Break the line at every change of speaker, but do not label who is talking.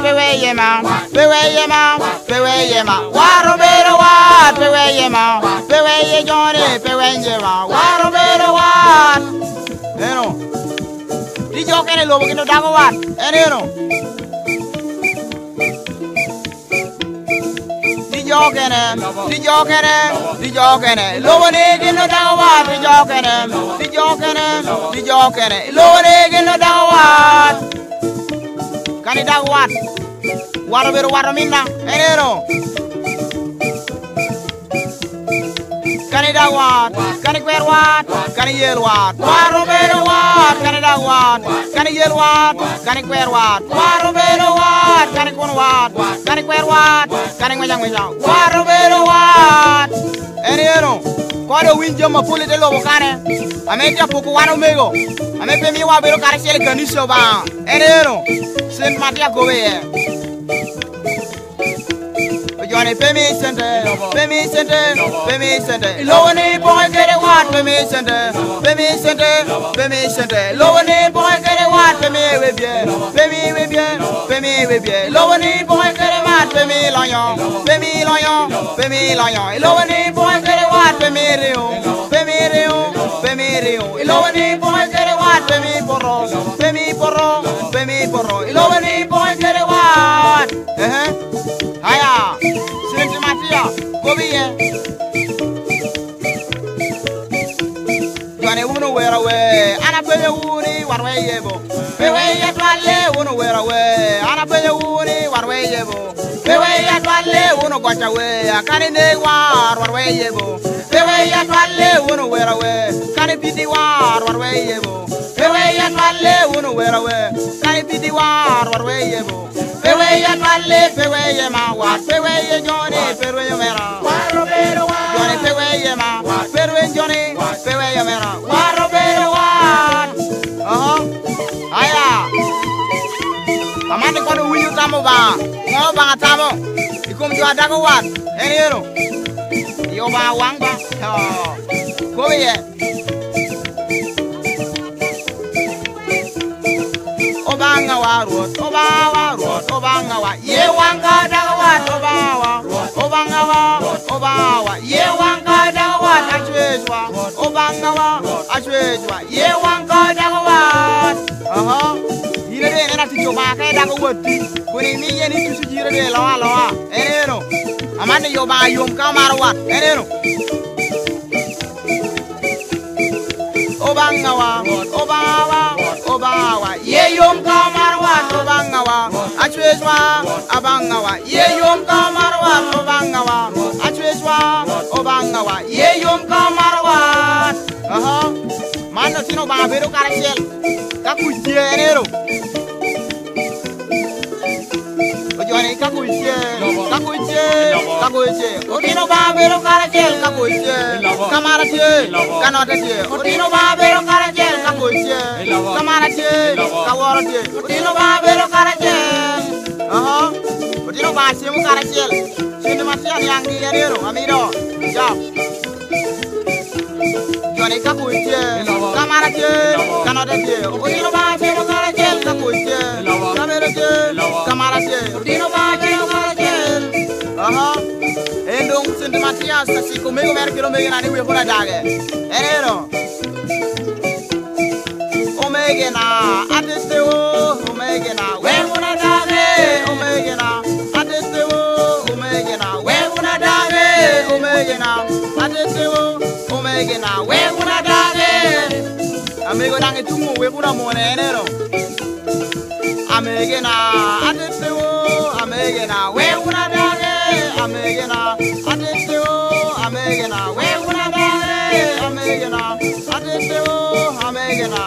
Pewayema, Pewayema, Pewayema, Warobero what, Pewayema, Peway Johnny, Pewayema, Warobero what? Did you get a look in the dog what? And you know. Did you get him? Did you get him? Did you get him? Lower egg in the dog what? Did you get him? Did you get him? Did you get him? Lower egg in the dog what? Can it dog what? What a bit of water minna? And you know. Can it dog what? Can it wear what? Can it yell what? Warobero what? Can it dog what? Can it yell what? Can it wear what? Warobero what? Can it con what? Can it wear what? Can it wajang wajang? Warobero what? And you know. Quando o índio me pule de lobo cane, a me dia pouco wano mego, a me pemi wa bero cara chele ganisho ba, enero, Saint Matia gobe. Johnny pemi center, pemi center, pemi center. Lower name boy get it what, pemi center, pemi center, pemi center. Lower name boy get it what, pemi webie, pemi webie, pemi webie. Lower name boy get it what, pemi lion, pemi lion, pemi lion. Lower name boy get it what, pemi rio, pemi rio, pemi rio. Lower name boy get it what, pemi porro, pemi porro, pemi porro. Lower name boy get it what? Hiya, Saint Matia, go be here. Johnny won't wear away, and I pay a woody, what way you go. Peway at Valley, won't wear away, and I pay a woody, what way you go. Peway at Valley, won't go away, I can't in the war, what way you go. Peway at Valley, won't wear away, can't it be the war, what way you go. Peway at Valley, won't wear away, can't it be the war, what way you go. Peway at Valley, peway ma, what peway Johnny, peway mera. Warobero what? Johnny peway ma, peway Johnny, peway mera. Warobero what? Aya. Kamani kono winyu tamo ba, ngo ba tamo. Ikum jua dago what? Enero. Yo ba wang ba. Ko ye. Obanga wa road, Obanga wa, ye wanga dago what, Obawa, ye wanga dago what, Ashwezwa, Obanga wa, Ashwezwa, ye wanga dago what. Yire de na ti joba ka dago woti, kuni mi ye ni tusu jire de lawa, enero. Amane yo ba yom ka mar what, enero. Obangawa, Obawa, ye yom kamarwa, Obangawa, Achwezwa, Abangawa, ye yom kamarwa, Obangawa, Achwezwa, Obangawa, ye yom kamarwa. Mano tino ba bero karachel, kakuje enero. Ojone kakuje, Otino ba bero karachel, kakuje, kamarache, kanotache, Otino ba bero karachel, kakuje, kamarache, kaworache, Otino ba bero karachel. Otino ba simu karachel, sini masia yang di enero, amido, jam. Johnny kakuje, kamarache, kanotache, Otino ba simu karachel, kakuje, kamarache, kamarache, Otino ba simu karachel. Endong Saint Matia, si comigo merkiro me gana ni we pura dage. Enero. Omega na, atesteo, omega na, we pura dage, omega na, atesteo, omega na, we pura dage, omega na, atesteo, omega na, we pura dage. Amigo dange tumu we pura mone enero. Omega na, atesteo, omega na, we pura dage. Amegena, atesteo, amegena, we pura dage, amegena, atesteo, amegena.